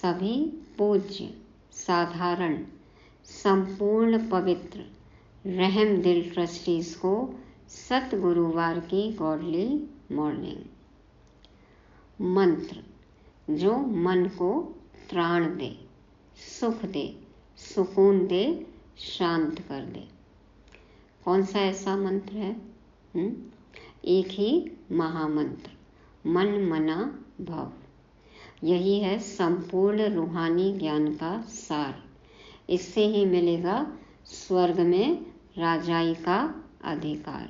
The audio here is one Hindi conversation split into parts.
सभी पूज्य, साधारण, संपूर्ण पवित्र, रहम दिल ट्रस्टीज को सत गुरुवार की गॉडली मॉर्निंग। मंत्र जो मन को त्राण दे, सुख दे, सुकून दे, शांत कर दे। कौन सा ऐसा मंत्र है? एक ही महामंत्र, मन मना भव। यही है संपूर्ण रूहानी ज्ञान का सार। इससे ही मिलेगा स्वर्ग में राजाई का अधिकार।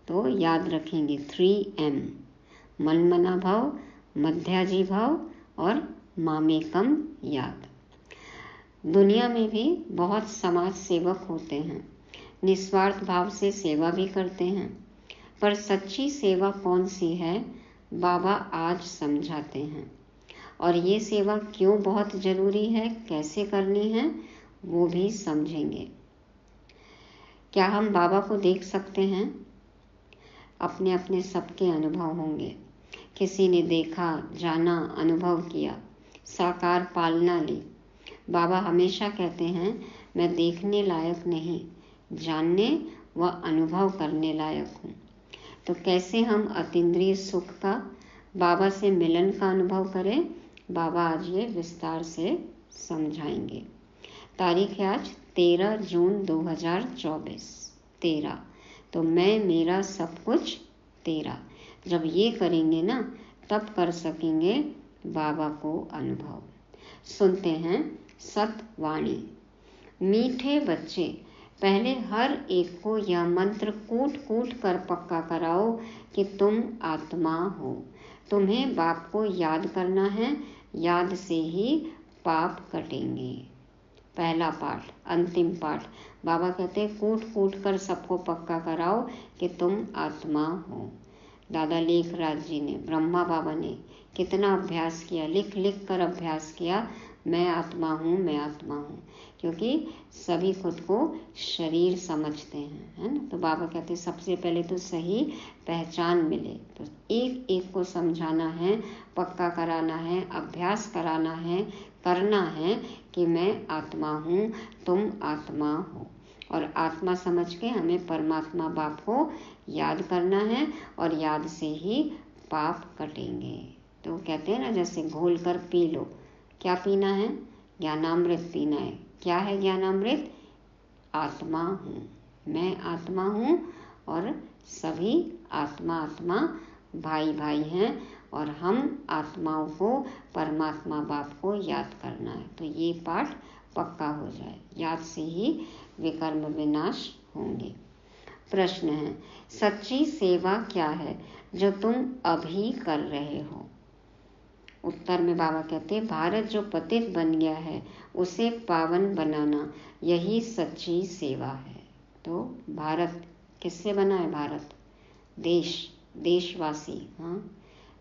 तो याद रखेंगे 3M, मन मना भव, मध्याजी भव और मामेकम याद। दुनिया में भी बहुत समाज सेवक होते हैं, निस्वार्थ भाव से सेवा भी करते हैं, पर सच्ची सेवा कौन सी है बाबा आज समझाते हैं। और ये सेवा क्यों बहुत जरूरी है, कैसे करनी है, वो भी समझेंगे। क्या हम बाबा को देख सकते हैं? अपने अपने सबके अनुभव होंगे। किसी ने देखा, जाना, अनुभव किया, साकार पालना ली। बाबा हमेशा कहते हैं मैं देखने लायक नहीं, जानने व अनुभव करने लायक हूँ। तो कैसे हम अतीन्द्रिय सुख का, बाबा से मिलन का अनुभव करें, बाबा आज ये विस्तार से समझाएंगे। तारीख है आज 13 जून 2024। 13 तो मैं मेरा सब कुछ तेरा। जब ये करेंगे ना तब कर सकेंगे बाबा को अनुभव। सुनते हैं सतवाणी। मीठे बच्चे, पहले हर एक को यह मंत्र कूट कूट कर पक्का कराओ कि तुम आत्मा हो। तुम्हें बाप को याद करना है, याद से ही पाप कटेंगे। पहला पाठ, अंतिम पाठ। बाबा कहते हैं कूट कूट कर सबको पक्का कराओ कि तुम आत्मा हो। दादा लेखराज जी ने, ब्रह्मा बाबा ने कितना अभ्यास किया, लिख लिख कर अभ्यास किया, मैं आत्मा हूँ, मैं आत्मा हूँ। क्योंकि सभी खुद को शरीर समझते हैं, है ना। तो बाबा कहते हैं सबसे पहले तो सही पहचान मिले। तो एक एक को समझाना है, पक्का कराना है, अभ्यास कराना है, करना है कि मैं आत्मा हूँ, तुम आत्मा हो। और आत्मा समझ के हमें परमात्मा बाप को याद करना है और याद से ही पाप कटेंगे। तो कहते हैं ना जैसे घोल कर पी लो। क्या पीना है? ज्ञानामृत पीना है। क्या है ज्ञानामृत? आत्मा हूँ, मैं आत्मा हूँ और सभी आत्मा आत्मा भाई भाई हैं और हम आत्माओं को परमात्मा बाप को याद करना है। तो ये पाठ पक्का हो जाए, याद से ही विकर्म विनाश होंगे। प्रश्न है, सच्ची सेवा क्या है जो तुम अभी कर रहे हो? उत्तर में बाबा कहते हैं भारत जो पतित बन गया है उसे पावन बनाना, यही सच्ची सेवा है। तो भारत किससे बना है? भारत देश, देशवासी। हाँ,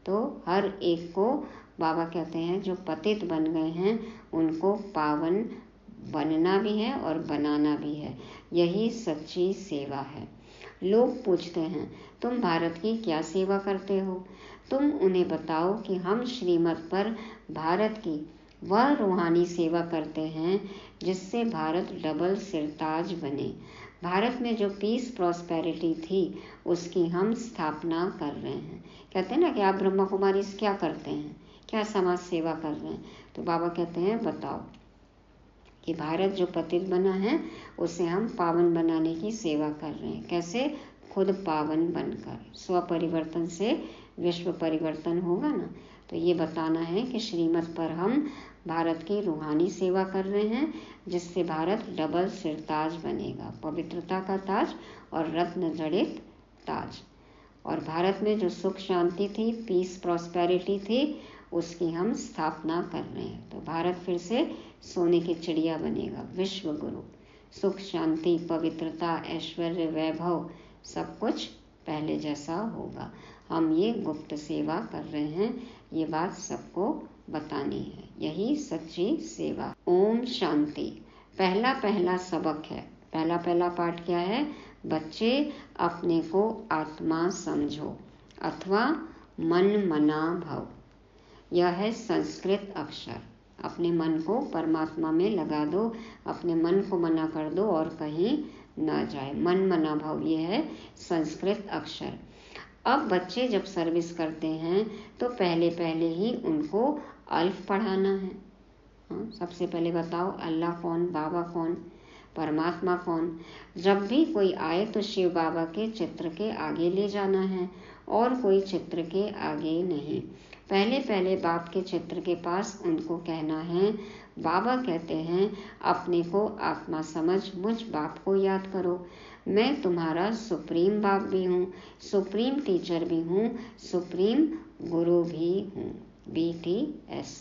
तो हर एक को बाबा कहते हैं जो पतित बन गए हैं उनको पावन बनना भी है और बनाना भी है, यही सच्ची सेवा है। लोग पूछते हैं तुम भारत की क्या सेवा करते हो? तुम उन्हें बताओ कि हम श्रीमत पर भारत की वह रूहानी सेवा करते हैं जिससे भारत डबल सिरताज बने। भारत में जो पीस प्रॉस्पेरिटी थी उसकी हम स्थापना कर रहे हैं। कहते हैं ना कि आप ब्रह्मा कुमारी क्या करते हैं, क्या समाज सेवा कर रहे हैं? तो बाबा कहते हैं बताओ कि भारत जो पतित बना है उसे हम पावन बनाने की सेवा कर रहे हैं। कैसे? खुद पावन बनकर। स्व परिवर्तन से विश्व परिवर्तन होगा ना। तो ये बताना है कि श्रीमत पर हम भारत की रूहानी सेवा कर रहे हैं जिससे भारत डबल सिरताज बनेगा, पवित्रता का ताज और रत्न जड़ित ताज। और भारत में जो सुख शांति थी, पीस प्रॉस्पेरिटी थी, उसकी हम स्थापना कर रहे हैं। तो भारत फिर से सोने की चिड़िया बनेगा, विश्व गुरु। सुख शांति, पवित्रता, ऐश्वर्य, वैभव सब कुछ पहले जैसा होगा। हम ये गुप्त सेवा कर रहे हैं, ये बात सबको बतानी है, यही सच्ची सेवा। ओम शांति। पहला पहला सबक है, पहला पहला पाठ क्या है? बच्चे अपने को आत्मा समझो अथवा मन मना भव। यह है संस्कृत अक्षर। अपने मन को परमात्मा में लगा दो, अपने मन को मना कर दो और कहीं ना जाए। मन मना भाव, ये है संस्कृत अक्षर। अब बच्चे जब सर्विस करते हैं तो पहले पहले ही उनको अल्फ पढ़ाना है। सबसे पहले बताओ अल्लाह कौन, बाबा कौन, परमात्मा कौन। जब भी कोई आए तो शिव बाबा के चित्र के आगे ले जाना है और कोई चित्र के आगे नहीं। पहले पहले बाप के चित्र के पास उनको कहना है, बाबा कहते हैं अपने को आत्मा समझ मुझ बाप को याद करो। मैं तुम्हारा सुप्रीम बाप भी हूँ, सुप्रीम टीचर भी हूँ, सुप्रीम गुरु भी हूँ। BTS।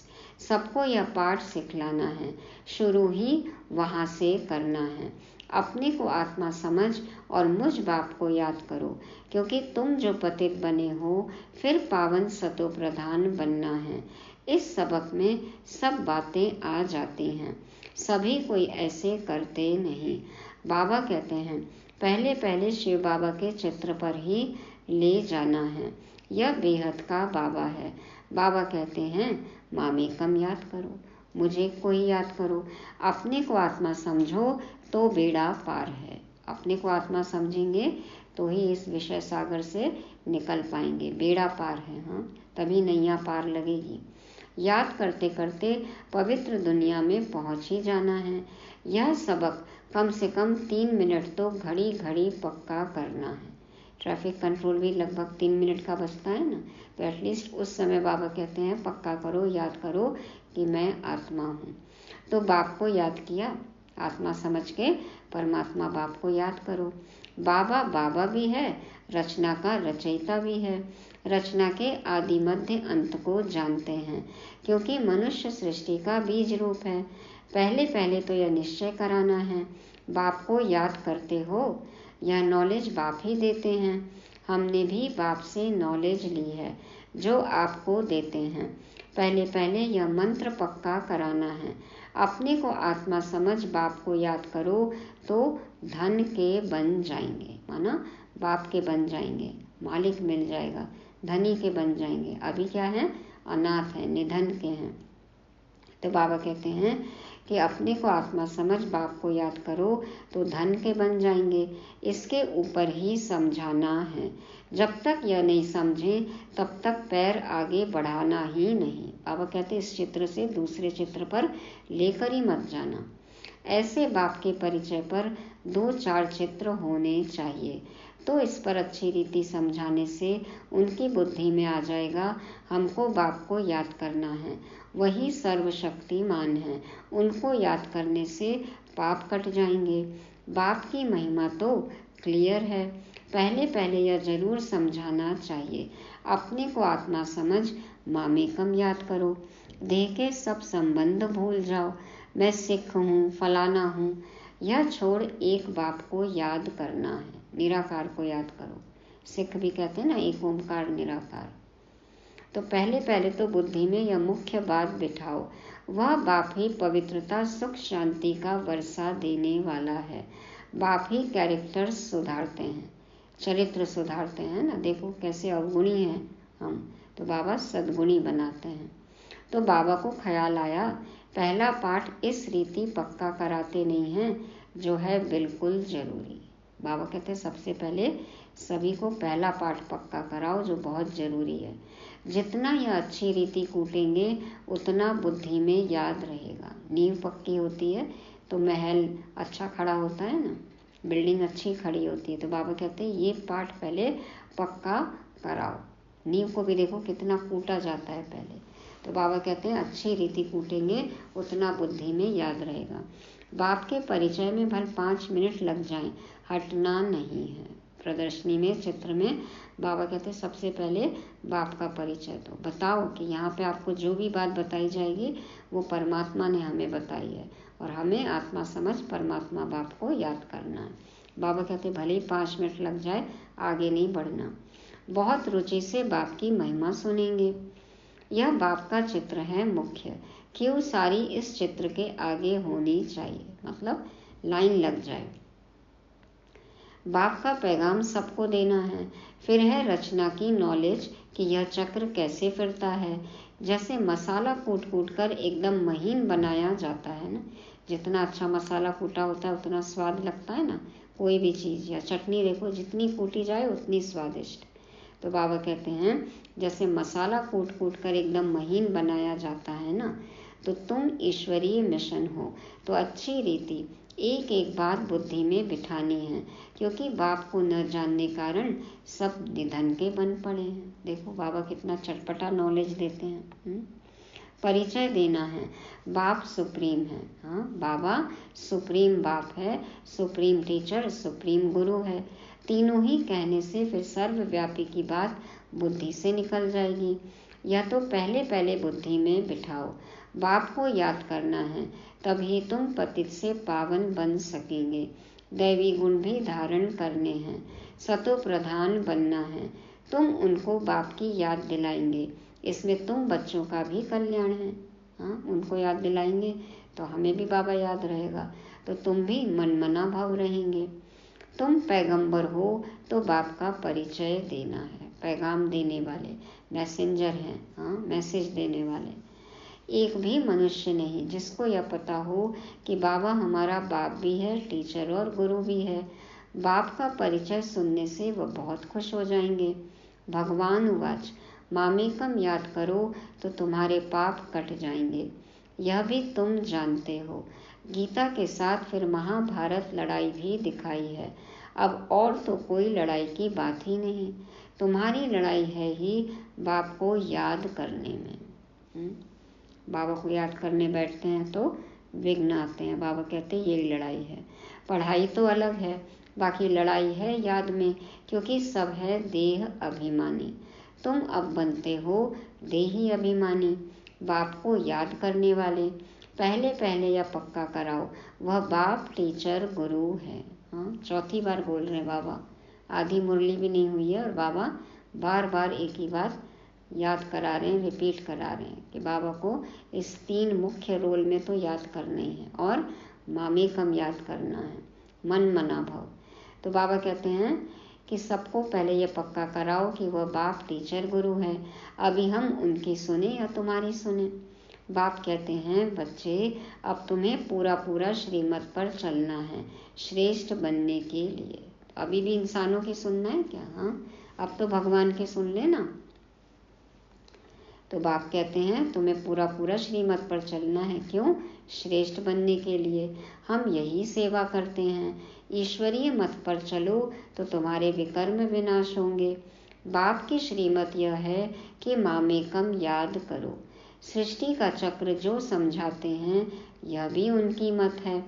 सबको यह पाठ सिखलाना है, शुरू ही वहाँ से करना है। अपने को आत्मा समझ और मुझ बाप को याद करो, क्योंकि तुम जो पतित बने हो फिर पावन सतो प्रधान बनना है। इस सबक में सब बातें आ जाती हैं, सभी कोई ऐसे करते नहीं। बाबा कहते हैं पहले पहले शिव बाबा के चित्र पर ही ले जाना है, यह बेहद का बाबा है। बाबा कहते हैं मामेकम याद करो, मुझे कोई याद करो। अपने को आत्मा समझो तो बेड़ा पार है। अपने को आत्मा समझेंगे तो ही इस विषय सागर से निकल पाएंगे। बेड़ा पार है, हाँ, तभी नैया पार लगेगी। याद करते करते पवित्र दुनिया में पहुंच ही जाना है। यह सबक कम से कम 3 मिनट तो घड़ी घड़ी पक्का करना है। ट्रैफिक कंट्रोल भी लगभग 3 मिनट का बचता है ना, तो एटलीस्ट उस समय बाबा कहते हैं पक्का करो, याद करो कि मैं आत्मा हूँ। तो बाप को याद किया, आत्मा समझ के परमात्मा बाप को याद करो। बाबा बाबा भी है, रचना का रचयिता भी है। रचना के आदि मध्य अंत को जानते हैं, क्योंकि मनुष्य सृष्टि का बीज रूप है। पहले पहले तो यह निश्चय कराना है, बाप को याद करते हो। यह नॉलेज बाप ही देते हैं। हमने भी बाप से नॉलेज ली है जो आपको देते हैं। पहले पहले यह मंत्र पक्का कराना है। अपने को आत्मा समझ बाप को याद करो तो धन के बन जाएंगे, माना बाप के बन जाएंगे, मालिक मिल जाएगा, धनी के बन जाएंगे। अभी क्या है, अनाथ है, निधन के हैं। तो बाबा कहते हैं कि अपने को आत्मा समझ बाप को याद करो तो धन के बन जाएंगे। इसके ऊपर ही समझाना है। जब तक यह नहीं समझे तब तक पैर आगे बढ़ाना ही नहीं। बाबा कहते इस चित्र से दूसरे चित्र पर लेकर ही मत जाना। ऐसे बाप के परिचय पर 2-4 चित्र होने चाहिए, तो इस पर अच्छी रीति समझाने से उनकी बुद्धि में आ जाएगा हमको बाप को याद करना है, वही सर्वशक्तिमान है। उनको याद करने से पाप कट जाएंगे। बाप की महिमा तो क्लियर है, पहले पहले यह जरूर समझाना चाहिए। अपने को आत्मा समझ मामेकम याद करो। देह के सब संबंध भूल जाओ। मैं सिख हूँ, फलाना हूँ, यह छोड़ एक बाप को याद करना है, निराकार को याद करो। सिख भी कहते हैं ना एक ओमकार निराकार। तो पहले पहले तो बुद्धि में यह मुख्य बात बिठाओ, वह बाप ही पवित्रता सुख शांति का वर्षा देने वाला है। बाप ही कैरेक्टर सुधारते हैं, चरित्र सुधारते हैं ना। देखो कैसे अवगुणी हैं हम, तो बाबा सद्गुणी बनाते हैं। तो बाबा को ख्याल आया पहला पाठ इस रीति पक्का कराते नहीं हैं, जो है बिल्कुल जरूरी। बाबा कहते सबसे पहले सभी को पहला पाठ पक्का कराओ, जो बहुत जरूरी है। जितना यह अच्छी रीति कूटेंगे उतना बुद्धि में याद रहेगा। नींव पक्की होती है तो महल अच्छा खड़ा होता है ना, बिल्डिंग अच्छी खड़ी होती है। तो बाबा कहते हैं ये पाठ पहले पक्का कराओ। नींव को भी देखो कितना कूटा जाता है पहले। तो बाबा कहते हैं अच्छी रीति कूटेंगे उतना बुद्धि में याद रहेगा। बाप के परिचय में भले 5 मिनट लग जाएं, हटना नहीं है। प्रदर्शनी में चित्र में बाबा कहते हैं सबसे पहले बाप का परिचय तो बताओ कि यहाँ पे आपको जो भी बात बताई जाएगी वो परमात्मा ने हमें बताई है और हमें आत्मा समझ परमात्मा बाप को याद करना है। बाबा कहते भले ही 5 मिनट लग जाए, आगे नहीं बढ़ना। बहुत रुचि से बाप की महिमा सुनेंगे। यह बाप का चित्र है मुख्य, क्यों सारी इस चित्र के आगे होनी चाहिए, मतलब लाइन लग जाए। बाप का पैगाम सबको देना है। फिर है रचना की नॉलेज कि यह चक्र कैसे फिरता है, जैसे मसाला कूट कूट कर एकदम महीन बनाया जाता है ना, जितना अच्छा मसाला कूटा होता है उतना स्वाद लगता है ना, कोई भी चीज़ या चटनी देखो जितनी कूटी जाए उतनी स्वादिष्ट। तो बाबा कहते हैं जैसे मसाला कूट कूट कर एकदम महीन बनाया जाता है ना, तो तुम ईश्वरीय मिशन हो तो अच्छी रीति एक एक बात बुद्धि में बिठानी है, क्योंकि बाप को न जानने कारण सब निधन के बन पड़े हैं। देखो बाबा कितना चटपटा नॉलेज देते हैं। परिचय देना है, बाप सुप्रीम है। हाँ, बाबा सुप्रीम बाप है, सुप्रीम टीचर, सुप्रीम गुरु है। तीनों ही कहने से फिर सर्वव्यापी की बात बुद्धि से निकल जाएगी। या तो पहले पहले बुद्धि में बिठाओ, बाप को याद करना है, तभी तुम पतित से पावन बन सकेंगे। दैवी गुण भी धारण करने हैं, सतो प्रधान बनना है, तुम उनको बाप की याद दिलाएंगे, इसमें तुम बच्चों का भी कल्याण है। हाँ, उनको याद दिलाएंगे तो हमें भी बाबा याद रहेगा, तो तुम भी मनमना भाव रहेंगे। तुम पैगंबर हो तो बाप का परिचय देना है, पैगाम देने वाले, मैसेंजर हैं। हाँ, मैसेज देने वाले। एक भी मनुष्य नहीं जिसको यह पता हो कि बाबा हमारा बाप भी है, टीचर और गुरु भी है। बाप का परिचय सुनने से वह बहुत खुश हो जाएंगे। भगवान उवाच, मामेकम याद करो तो तुम्हारे पाप कट जाएंगे, यह भी तुम जानते हो। गीता के साथ फिर महाभारत लड़ाई भी दिखाई है। अब और तो कोई लड़ाई की बात ही नहीं, तुम्हारी लड़ाई है ही बाप को याद करने में। बाबा को याद करने बैठते हैं तो विघ्न आते हैं। बाबा कहते हैं यही लड़ाई है। पढ़ाई तो अलग है, बाकी लड़ाई है याद में, क्योंकि सब है देह अभिमानी। तुम अब बनते हो देही अभिमानी, बाप को याद करने वाले। पहले पहले यह पक्का कराओ, वह बाप टीचर गुरु है। हाँ, चौथी बार बोल रहे हैं बाबा, आधी मुरली भी नहीं हुई है और बाबा बार बार एक ही बात याद करा रहे हैं, रिपीट करा रहे हैं कि बाबा को इस 3 मुख्य रोल में तो याद करना ही है और मामेकम याद करना है, मन मना भाव। तो बाबा कहते हैं कि सबको पहले ये पक्का कराओ कि वह बाप टीचर गुरु है, अभी हम उनकी सुने या तुम्हारी सुने। बाप कहते हैं बच्चे अब तुम्हें पूरा पूरा श्रीमत पर चलना है श्रेष्ठ बनने के लिए। अभी भी इंसानों की सुनना है क्या? हाँ, अब तो भगवान के सुन लेना। तो बाप कहते हैं तुम्हें पूरा पूरा श्रीमत पर चलना है। क्यों? श्रेष्ठ बनने के लिए। हम यही सेवा करते हैं। ईश्वरीय मत पर चलो तो तुम्हारे विकर्म विनाश होंगे। बाप की श्रीमत यह है कि मामेकम याद करो। सृष्टि का चक्र जो समझाते हैं यह भी उनकी मत है।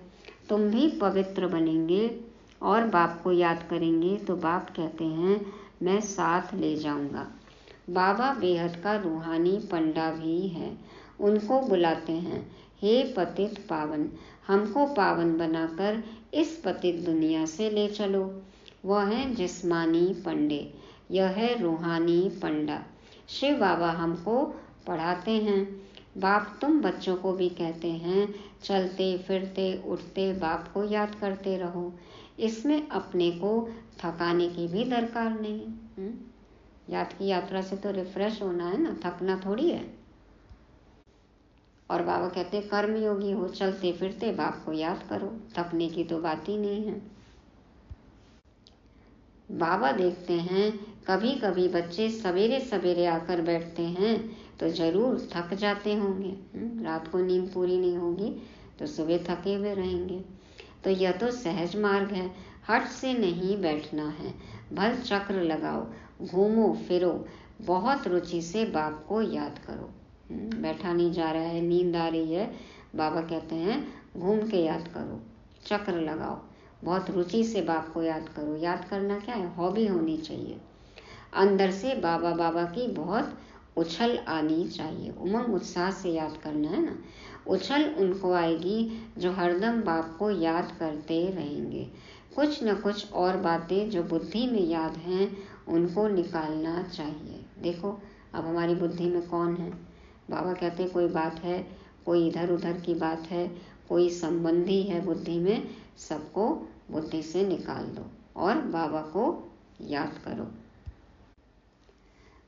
तुम भी पवित्र बनेंगे और बाप को याद करेंगे तो बाप कहते हैं मैं साथ ले जाऊंगा। बाबा बेहद का रूहानी पंडा भी है। उनको बुलाते हैं, हे पतित पावन, हमको पावन बनाकर इस पतित दुनिया से ले चलो। वह है जिस्मानी पंडे, यह है रूहानी पंडा। शिव बाबा हमको पढ़ाते हैं। बाप तुम बच्चों को भी कहते हैं चलते फिरते उठते बाप को याद करते रहो। इसमें अपने को थकाने की भी दरकार नहीं। याद की यात्रा से तो रिफ्रेश होना है ना, थकना थोड़ी है। और बाबा कहते हैं कर्मयोगी हो, चलते फिरते बाप को याद करो, थकने की तो बात ही नहीं है। बाबा देखते हैं कभी कभी बच्चे सवेरे सवेरे आकर बैठते हैं तो जरूर थक जाते होंगे। रात को नींद पूरी नहीं होगी तो सुबह थके हुए रहेंगे। तो यह तो सहज मार्ग है, हट से नहीं बैठना है। भल चक्र लगाओ, घूमो फिरो, बहुत रुचि से बाप को याद करो। बैठा नहीं जा रहा है, नींद आ रही है, बाबा कहते हैं घूम के याद करो, चक्र लगाओ, बहुत रुचि से बाप को याद करो। याद करना क्या है? हॉबी होनी चाहिए। अंदर से बाबा बाबा की बहुत उछल आनी चाहिए, उमंग उत्साह से याद करना है ना। उछल उनको आएगी जो हरदम बाप को याद करते रहेंगे। कुछ न कुछ और बातें जो बुद्धि में याद हैं उनको निकालना चाहिए। देखो अब हमारी बुद्धि में कौन है? बाबा कहते हैं कोई बात है, कोई इधर उधर की बात है, कोई संबंधी है बुद्धि में, सबको बुद्धि से निकाल दो और बाबा को याद करो।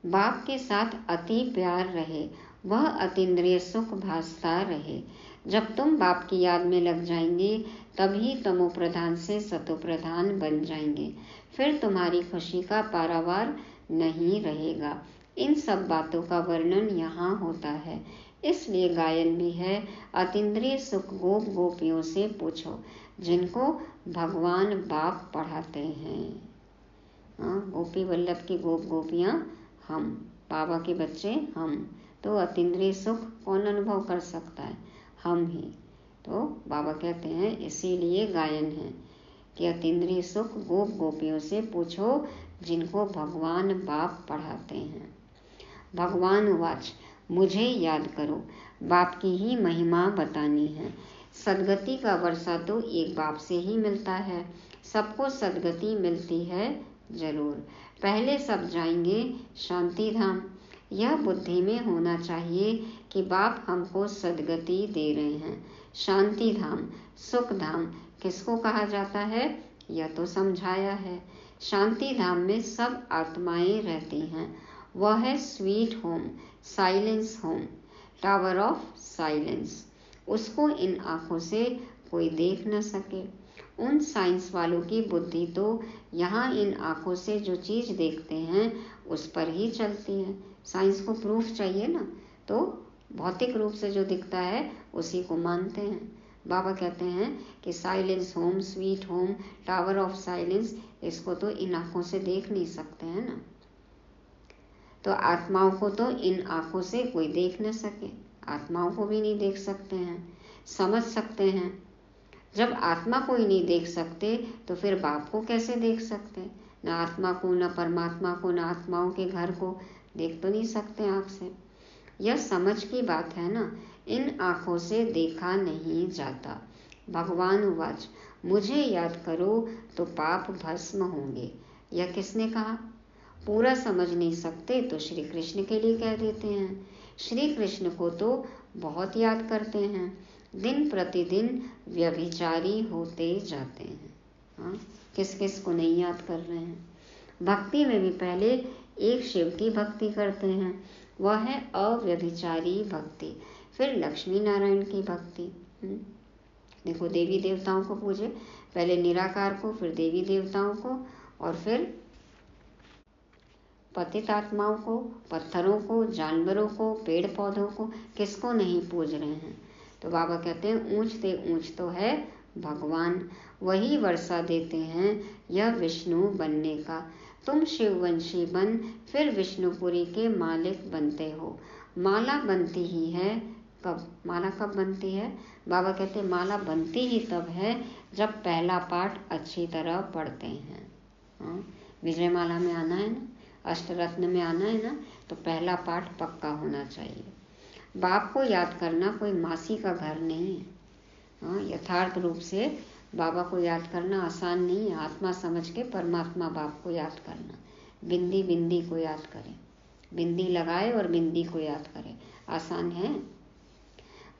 बाप के साथ अति प्यार रहे, वह अतीन्द्रिय सुख भासता रहे। जब तुम बाप की याद में लग जाएंगे तभी तमो प्रधान से सतो प्रधान बन जाएंगे। फिर तुम्हारी खुशी का पारावार नहीं रहेगा। इन सब बातों का वर्णन यहाँ होता है, इसलिए गायन भी है। अतीन्द्रिय सुख गोप गोपियों से पूछो जिनको भगवान बाप पढ़ाते हैं। गोपी वल्लभ की गोप गोपियाँ हम, बाबा के बच्चे हम। तो अतीन्द्रिय सुख कौन अनुभव कर सकता है? हम ही। तो बाबा कहते हैं इसीलिए गायन है कि अतीन्द्रिय सुख गोप गोपियों से पूछो जिनको भगवान बाप पढ़ाते हैं। भगवान उवाच, मुझे याद करो, बाप की ही महिमा बतानी है। सदगति का वर्षा तो एक बाप से ही मिलता है। सबको सदगति मिलती है जरूर। पहले सब जाएंगे शांति धाम। यह बुद्धि में होना चाहिए कि बाप हमको सदगति दे रहे हैं। शांति धाम, सुख धाम किसको कहा जाता है यह तो समझाया है। शांति धाम में सब आत्माएं रहती हैं। वह है sweet home, silence home, tower of silence. उसको इन आंखों से कोई देख न सके। उन साइंस वालों की बुद्धि तो यहाँ इन आंखों से जो चीज़ देखते हैं उस पर ही चलती है। साइंस को प्रूफ चाहिए ना, तो भौतिक रूप से जो दिखता है उसी को मानते हैं। बाबा कहते हैं कि silence home, sweet home, tower of silence, इसको तो इन आंखों से देख नहीं सकते हैं ना। तो आत्माओं को तो इन आंखों से कोई देख न सके। आत्माओं को भी नहीं देख सकते हैं, समझ सकते हैं। जब आत्मा को ही नहीं देख सकते तो फिर बाप को कैसे देख सकते? न आत्मा को, न परमात्मा को, न आत्माओं के घर को देख तो नहीं सकते आँख से। यह समझ की बात है ना, इन आँखों से देखा नहीं जाता। भगवान उवाच, मुझे याद करो तो पाप भस्म होंगे। यह किसने कहा? पूरा समझ नहीं सकते तो श्री कृष्ण के लिए कह देते हैं। श्री कृष्ण को तो बहुत याद करते हैं, दिन प्रतिदिन व्यभिचारी होते जाते हैं। हाँ, किस किस को नहीं याद कर रहे हैं? भक्ति में भी पहले एक शिव की भक्ति करते हैं, वह है अव्यभिचारी भक्ति। फिर लक्ष्मी नारायण की भक्ति। देखो, देवी देवताओं को पूजे, पहले निराकार को, फिर देवी देवताओं को, और फिर पतित आत्माओं को, पत्थरों को, जानवरों को, पेड़ पौधों को, किसको नहीं पूज रहे हैं? तो बाबा कहते हैं ऊंच से ऊंच तो है भगवान, वही वर्षा देते हैं यह विष्णु बनने का। तुम शिववंशी बन फिर विष्णुपुरी के मालिक बनते हो। माला बनती ही है कब? माला कब बनती है? बाबा कहते हैं माला बनती ही तब है जब पहला पाठ अच्छी तरह पढ़ते हैं। विजय माला में आना है ना, अष्टरत्न में आना है ना, तो पहला पाठ पक्का होना चाहिए। बाप को याद करना कोई मासी का घर नहीं है। यथार्थ रूप से बाबा को याद करना आसान नहीं है। आत्मा समझ के परमात्मा बाप को याद करना। बिंदी बिंदी को याद करें, बिंदी लगाए और बिंदी को याद करें, आसान है?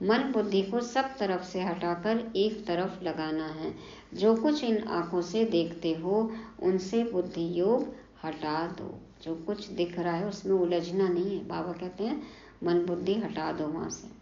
मन बुद्धि को सब तरफ से हटाकर एक तरफ लगाना है। जो कुछ इन आंखों से देखते हो उनसे बुद्धि योग हटा दो। जो कुछ दिख रहा है उसमें उलझना नहीं है। बाबा कहते हैं मन बुद्धि हटा दो वहाँ से।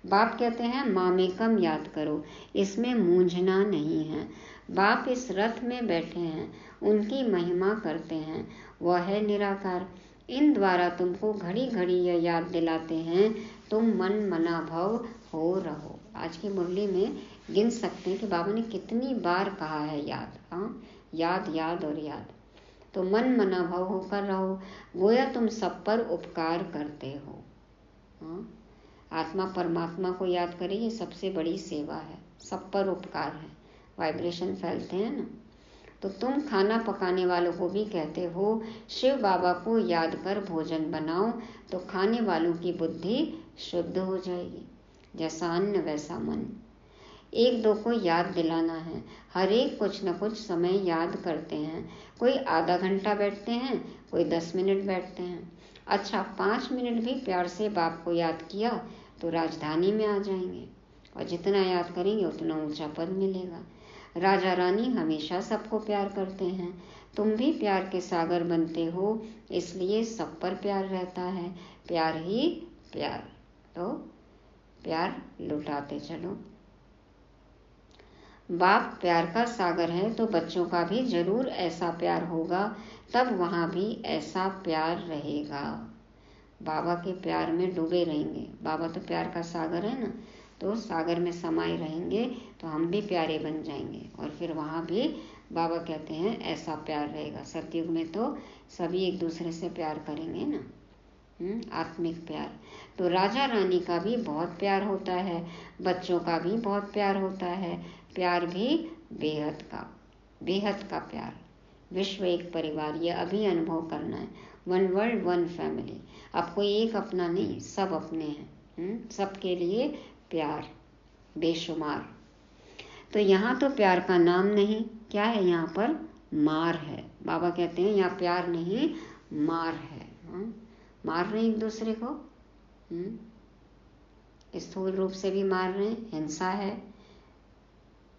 बाप कहते हैं मामेकम याद करो, इसमें मूंझना नहीं है। बाप इस रथ में बैठे हैं, उनकी महिमा करते हैं, वह है निराकार। इन द्वारा तुमको घड़ी घड़ी यह याद दिलाते हैं, तुम मन मना भव हो रहो। आज की मुरली में गिन सकते हैं कि बाबा ने कितनी बार कहा है याद। याद याद और याद। तो मन मना भव होकर रहो, गोया तुम सब पर उपकार करते हो। आत्मा परमात्मा को याद करे, ये सबसे बड़ी सेवा है, सब पर उपकार है। वाइब्रेशन फैलते हैं ना। तो तुम खाना पकाने वालों को भी कहते हो शिव बाबा को याद कर भोजन बनाओ, तो खाने वालों की बुद्धि शुद्ध हो जाएगी। जैसा अन्न वैसा मन। एक दो को याद दिलाना है। हर एक कुछ न कुछ समय याद करते हैं। कोई आधा घंटा बैठते हैं, कोई 10 मिनट बैठते हैं। अच्छा, 5 मिनट भी प्यार से बाप को याद किया तो राजधानी में आ जाएंगे, और जितना याद करेंगे उतना ऊंचा पद मिलेगा। राजा रानी हमेशा सबको प्यार करते हैं। तुम भी प्यार के सागर बनते हो, इसलिए सब पर प्यार रहता है। प्यार ही प्यार। तो प्यार लुटाते चलो। बाप प्यार का सागर है तो बच्चों का भी जरूर ऐसा प्यार होगा, तब वहाँ भी ऐसा प्यार रहेगा। बाबा के प्यार में डूबे रहेंगे। बाबा तो प्यार का सागर है ना, तो सागर में समाये रहेंगे तो हम भी प्यारे बन जाएंगे और फिर वहाँ भी बाबा कहते हैं ऐसा प्यार रहेगा। सतयुग में तो सभी एक दूसरे से प्यार करेंगे ना, आत्मिक प्यार। तो राजा रानी का भी बहुत प्यार होता है, बच्चों का भी बहुत प्यार होता है, प्यार भी बेहद का प्यार। विश्व एक परिवार, ये अभी अनुभव करना है। One world one family. अब कोई एक अपना नहीं, सब अपने हैं। सबके लिए प्यार बेशुमार। तो यहाँ तो प्यार का नाम नहीं, क्या है यहाँ पर? मार है। बाबा कहते हैं यहाँ प्यार नहीं मार है। मार रहे हैं एक दूसरे को, स्थूल रूप से भी मार रहे हैं, हिंसा है,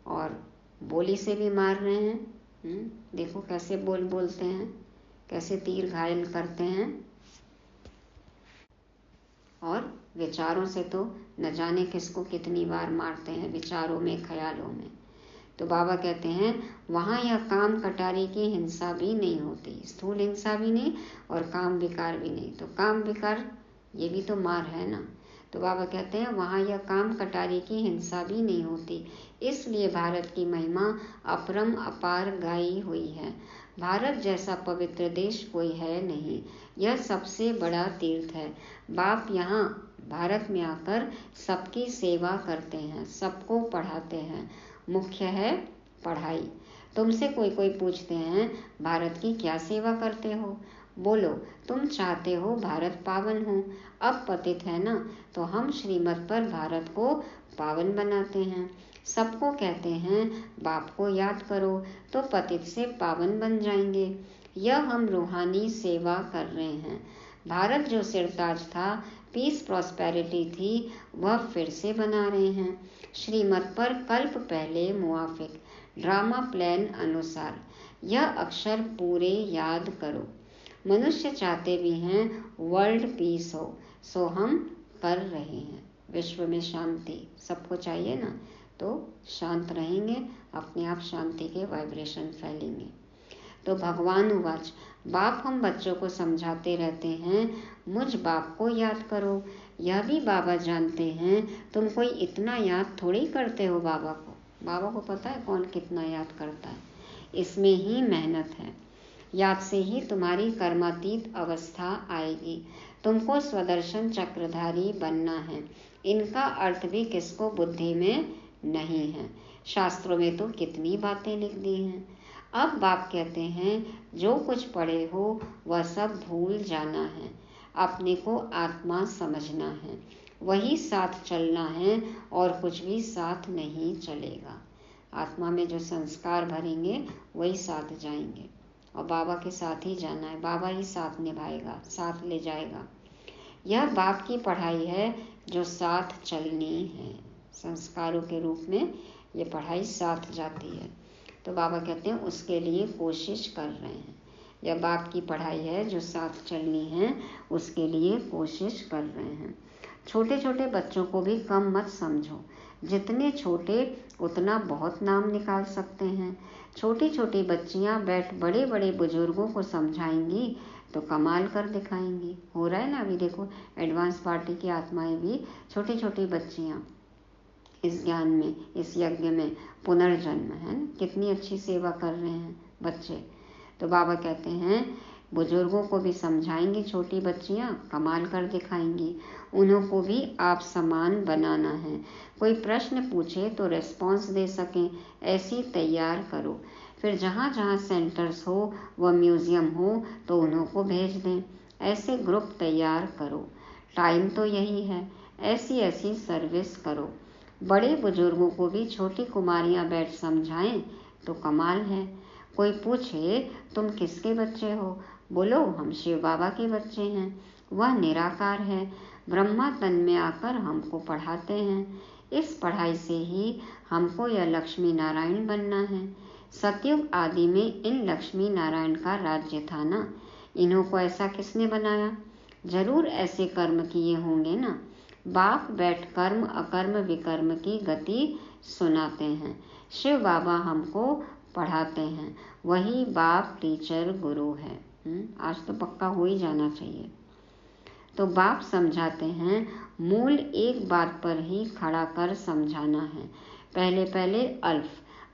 और बोली से भी मार रहे हैं। देखो कैसे बोलते हैं, कैसे तीर घायल करते हैं, और विचारों से तो न जाने किसको कितनी बार मारते हैं, विचारों में, ख्यालों में। तो बाबा कहते हैं वहाँ यह काम कटारी की हिंसा भी नहीं होती, स्थूल हिंसा भी नहीं और काम विकार भी नहीं। तो काम विकार ये भी तो मार है ना। तो बाबा कहते हैं वहाँ यह काम कटारी की हिंसा भी नहीं होती, इसलिए भारत की महिमा अपरम अपार गाई हुई है। भारत जैसा पवित्र देश कोई है नहीं, यह सबसे बड़ा तीर्थ है। बाप यहाँ भारत में आकर सबकी सेवा करते हैं, सबको पढ़ाते हैं। मुख्य है पढ़ाई। तुमसे कोई पूछते हैं भारत की क्या सेवा करते हो, बोलो तुम चाहते हो भारत पावन हो। अब पतित है ना, तो हम श्रीमत पर भारत को पावन बनाते हैं। सबको कहते हैं बाप को याद करो तो पतित से पावन बन जाएंगे। यह हम रूहानी सेवा कर रहे हैं। भारत जो सिरताज था, पीस प्रॉस्पेरिटी थी, वह फिर से बना रहे हैं। श्रीमत पर कल्प पहले मुआफिक, ड्रामा प्लान अनुसार। यह अक्षर पूरे याद करो। मनुष्य चाहते भी हैं वर्ल्ड पीस हो, सो हम कर रहे हैं। विश्व में शांति सबको चाहिए ना, तो शांत रहेंगे, अपने आप शांति के वाइब्रेशन फैलेंगे। तो भगवान उवाच, बाप हम बच्चों को समझाते रहते हैं मुझ बाप को याद करो। यह भी बाबा जानते हैं तुम कोई इतना याद थोड़ी करते हो बाबा को। बाबा को पता है कौन कितना याद करता है। इसमें ही मेहनत है। याद से ही तुम्हारी कर्मातीत अवस्था आएगी। तुमको स्वदर्शन चक्रधारी बनना है। इनका अर्थ भी किसको बुद्धि में नहीं है। शास्त्रों में तो कितनी बातें लिख दी हैं। अब बाप कहते हैं जो कुछ पढ़े हो वह सब भूल जाना है, अपने को आत्मा समझना है, वही साथ चलना है और कुछ भी साथ नहीं चलेगा। आत्मा में जो संस्कार भरेंगे वही साथ जाएंगे और बाबा के साथ ही जाना है। बाबा ही साथ निभाएगा, साथ ले जाएगा। यह बाप की पढ़ाई है जो साथ चलनी है। संस्कारों के रूप में ये पढ़ाई साथ जाती है। तो बाबा कहते हैं उसके लिए कोशिश कर रहे हैं। यह बाप की पढ़ाई है जो साथ चलनी है, उसके लिए कोशिश कर रहे हैं। छोटे छोटे बच्चों को भी कम मत समझो। जितने छोटे उतना बहुत नाम निकाल सकते हैं। छोटी छोटी बच्चियां बैठ बड़े बड़े बुजुर्गों को समझाएंगी तो कमाल कर दिखाएंगी। हो रहा है ना अभी देखो, एडवांस पार्टी की आत्माएं भी छोटी छोटी बच्चियां इस ज्ञान में, इस यज्ञ में पुनर्जन्म है ना, कितनी अच्छी सेवा कर रहे हैं बच्चे। तो बाबा कहते हैं बुजुर्गों को भी समझाएंगी छोटी बच्चियां, कमाल कर दिखाएंगी। उन्हों को भी आप समान बनाना है। कोई प्रश्न पूछे तो रिस्पॉन्स दे सकें, ऐसी तैयार करो। फिर जहाँ जहाँ सेंटर्स हो व म्यूजियम हो तो उन्हों को भेज दें। ऐसे ग्रुप तैयार करो। टाइम तो यही है, ऐसी ऐसी सर्विस करो। बड़े बुजुर्गों को भी छोटी कुमारियां बैठ समझाएं तो कमाल है। कोई पूछे तुम किसके बच्चे हो, बोलो हम शिव बाबा के बच्चे हैं। वह निराकार है, ब्रह्मा तन में आकर हमको पढ़ाते हैं। इस पढ़ाई से ही हमको यह लक्ष्मी नारायण बनना है। सतयुग आदि में इन लक्ष्मी नारायण का राज्य था ना, इन्हों को ऐसा किसने बनाया? जरूर ऐसे कर्म किए होंगे ना। बाप बैठ कर्म अकर्म विकर्म की गति सुनाते हैं। शिव बाबा हमको पढ़ाते हैं, वही बाप टीचर गुरु है। आज तो पक्का हो ही जाना चाहिए। तो बाप समझाते हैं, मूल एक बात पर ही खड़ा कर समझाना है। पहले पहले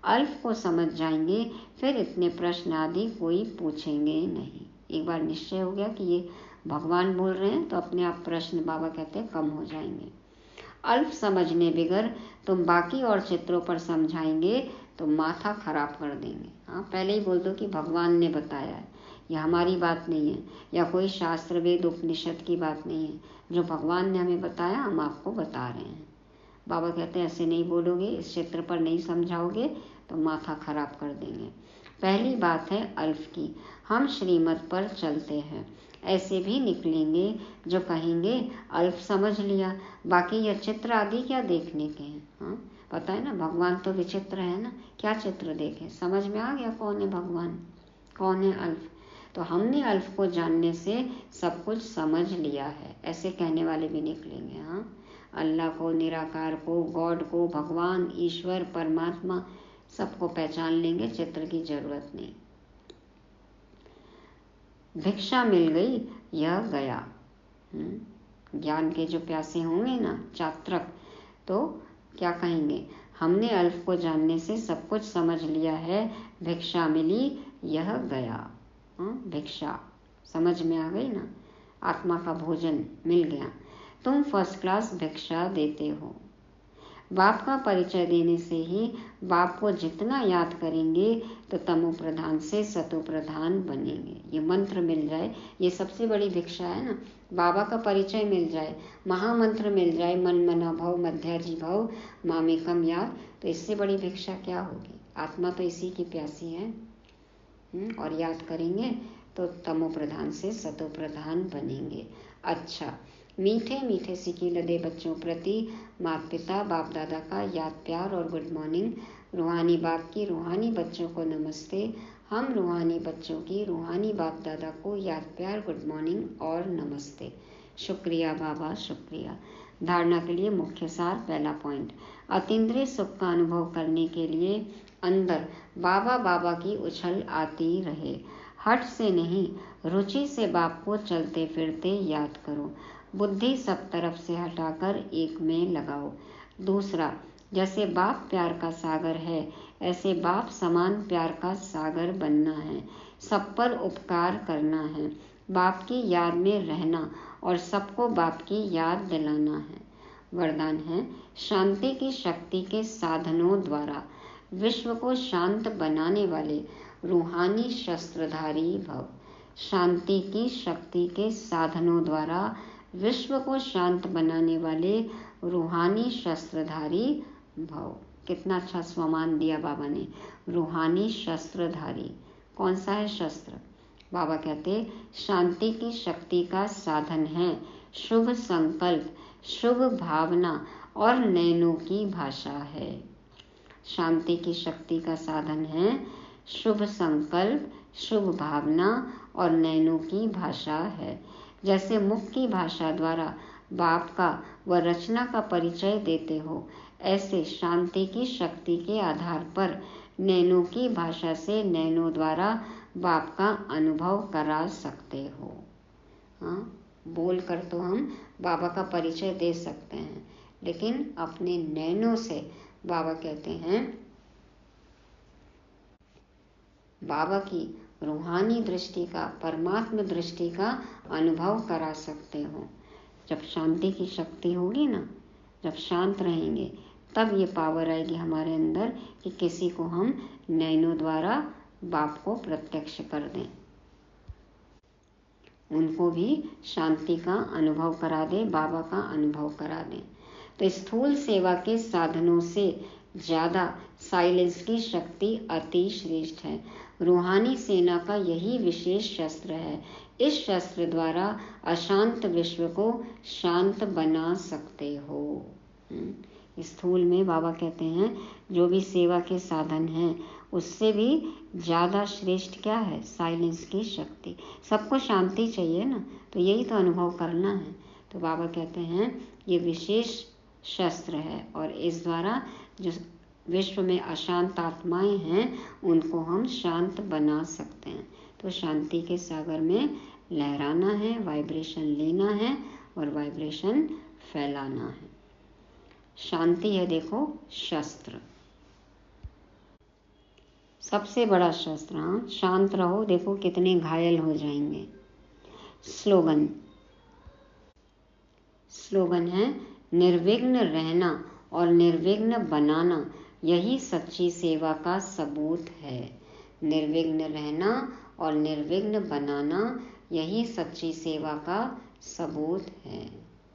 अल्फ को समझ जाएंगे, फिर इतने प्रश्न आदि कोई पूछेंगे नहीं। एक बार निश्चय हो गया कि ये भगवान बोल रहे हैं तो अपने आप प्रश्न बाबा कहते हैं कम हो जाएंगे। अल्फ समझने बिगर तुम बाकी और चित्रों पर समझाएंगे तो माथा खराब कर देंगे। हाँ, पहले ही बोल दो कि भगवान ने बताया है, यह हमारी बात नहीं है या कोई शास्त्र वेद उपनिषद की बात नहीं है। जो भगवान ने हमें बताया हम आपको बता रहे हैं। बाबा कहते हैं ऐसे नहीं बोलोगे, इस क्षेत्र पर नहीं समझाओगे तो माथा खराब कर देंगे। पहली बात है अल्फ की, हम श्रीमत पर चलते हैं। ऐसे भी निकलेंगे जो कहेंगे अल्फ समझ लिया, बाकी यह चित्र आदि क्या देखने के हैं। हाँ, पता है ना, भगवान तो विचित्र है ना, क्या चित्र देखे, समझ में आ गया कौन है भगवान, कौन है अल्फ। तो हमने अल्फ को जानने से सब कुछ समझ लिया है, ऐसे कहने वाले भी निकलेंगे। हाँ, अल्लाह को, निराकार को, गॉड को, भगवान, ईश्वर, परमात्मा सबको पहचान लेंगे, चित्र की जरूरत नहीं। भिक्षा मिल गई, यह गया। ज्ञान के जो प्यासे होंगे ना, चात्रक, तो क्या कहेंगे, हमने अल्फ को जानने से सब कुछ समझ लिया है, भिक्षा मिली, यह गया। भिक्षा समझ में आ गई ना, आत्मा का भोजन मिल गया। तुम फर्स्ट क्लास भिक्षा देते हो। बाप का परिचय देने से ही बाप को जितना याद करेंगे तो तमो प्रधान से सतो प्रधान बनेंगे। ये मंत्र मिल जाए, ये सबसे बड़ी भिक्षा है ना। बाबा का परिचय मिल जाए, महामंत्र मिल जाए, मन मना भव मध्याजी भव मामेकम याद, तो इससे बड़ी भिक्षा क्या होगी। आत्मा तो इसी की प्यासी है। और याद करेंगे तो तमो प्रधान से सतो प्रधान बनेंगे। अच्छा, मीठे मीठे सिकी लदे बच्चों प्रति माता पिता बाप दादा का याद प्यार और गुड मॉर्निंग। रूहानी बाप की रूहानी बच्चों को नमस्ते। हम रूहानी बच्चों की रूहानी बाप दादा को याद प्यार, गुड मॉर्निंग और नमस्ते। शुक्रिया बाबा, शुक्रिया। धारणा के लिए मुख्य सार, पहला पॉइंट, अतीन्द्रिय सुख का अनुभव करने के लिए अंदर बाबा बाबा की उछल आती रहे। हट से नहीं, रुचि से बाप को चलते फिरते याद करो। बुद्धि सब तरफ से हटाकर एक में लगाओ। दूसरा, जैसे बाप प्यार का सागर है, ऐसे बाप समान प्यार का सागर बनना है। सब पर उपकार करना है, बाप की याद में रहना और सबको बाप की याद दिलाना है। वरदान है, शांति की शक्ति के साधनों द्वारा विश्व को शांत बनाने वाले रूहानी शस्त्रधारी भव। शांति की शक्ति के साधनों द्वारा विश्व को शांत बनाने वाले रूहानी शस्त्रधारी भव। कितना अच्छा स्वमान दिया बाबा ने, रूहानी शस्त्रधारी। कौन सा है शस्त्र? बाबा कहते शांति की शक्ति का साधन है शुभ संकल्प, शुभ भावना और नैनों की भाषा है। शांति की शक्ति का साधन है शुभ संकल्प, शुभ भावना और नैनों की भाषा है। जैसे मुख की भाषा द्वारा बाप का व रचना का परिचय देते हो, ऐसे शांति की शक्ति के आधार पर नैनों की भाषा से नैनों द्वारा बाप का अनुभव करा सकते हो। हाँ, बोल कर तो हम बाबा का परिचय दे सकते हैं, लेकिन अपने नैनों से बाबा कहते हैं बाबा की रूहानी दृष्टि का, परमात्म दृष्टि का अनुभव करा सकते हो। जब शांति की शक्ति होगी ना, जब शांत रहेंगे, तब ये पावर आएगी हमारे अंदर कि किसी को हम नैनों द्वारा बाप को प्रत्यक्ष कर दें, उनको भी शांति का अनुभव करा दें, बाबा का अनुभव करा दें। तो स्थूल सेवा के साधनों से ज़्यादा साइलेंस की शक्ति अति श्रेष्ठ है। रूहानी सेना का यही विशेष शस्त्र है। इस शस्त्र द्वारा अशांत विश्व को शांत बना सकते हो। स्थूल में बाबा कहते हैं जो भी सेवा के साधन हैं उससे भी ज़्यादा श्रेष्ठ क्या है? साइलेंस की शक्ति। सबको शांति चाहिए ना, तो यही तो अनुभव करना है। तो बाबा कहते हैं ये विशेष शस्त्र है और इस द्वारा जो विश्व में अशांत आत्माएं हैं उनको हम शांत बना सकते हैं। तो शांति के सागर में लहराना है, वाइब्रेशन लेना है और वाइब्रेशन फैलाना है। शांति है देखो शस्त्र, सबसे बड़ा शस्त्र। हाँ, शांत रहो, देखो कितने घायल हो जाएंगे। स्लोगन है निर्विघ्न रहना और निर्विघ्न बनाना यही सच्ची सेवा का सबूत है। निर्विघ्न रहना और निर्विघ्न बनाना यही सच्ची सेवा का सबूत है।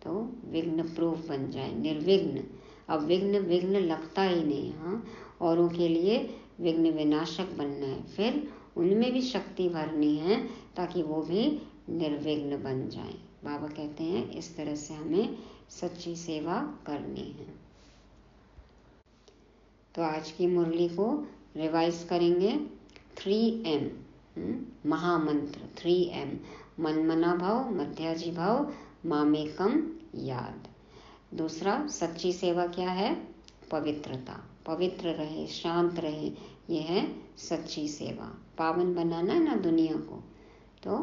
तो विघ्न प्रूफ बन जाए, निर्विघ्न। अब विघ्न लगता ही नहीं। हाँ, औरों के लिए विघ्न विनाशक बनना है, फिर उनमें भी शक्ति भरनी है ताकि वो भी निर्विघ्न बन जाए। बाबा कहते हैं इस तरह से हमें सच्ची सेवा करनी है। तो आज की मुरली को रिवाइज करेंगे। 3M महामंत्र 3M, मनमना भाव, मध्याजी भाव, मामेकम याद। दूसरा सच्ची सेवा क्या है? पवित्रता, पवित्र रहे, शांत रहे, ये है सच्ची सेवा। पावन बनाना है ना दुनिया को, तो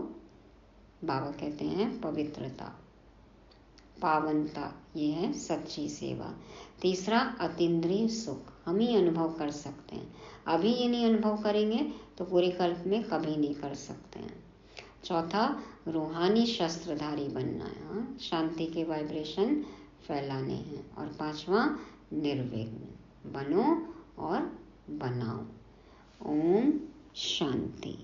बाबा कहते हैं पवित्रता, पावनता, ये है सच्ची सेवा। तीसरा अतीन्द्रिय सुख, हम ही अनुभव कर सकते हैं। अभी ये नहीं अनुभव करेंगे तो पूरे कल्प में कभी नहीं कर सकते हैं। चौथा रूहानी शस्त्रधारी बनना है। हाँ, शांति के वाइब्रेशन फैलाने हैं। और पांचवा निर्विघ्न बनो और बनाओ। ओम शांति।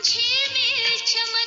झिलमिल चमक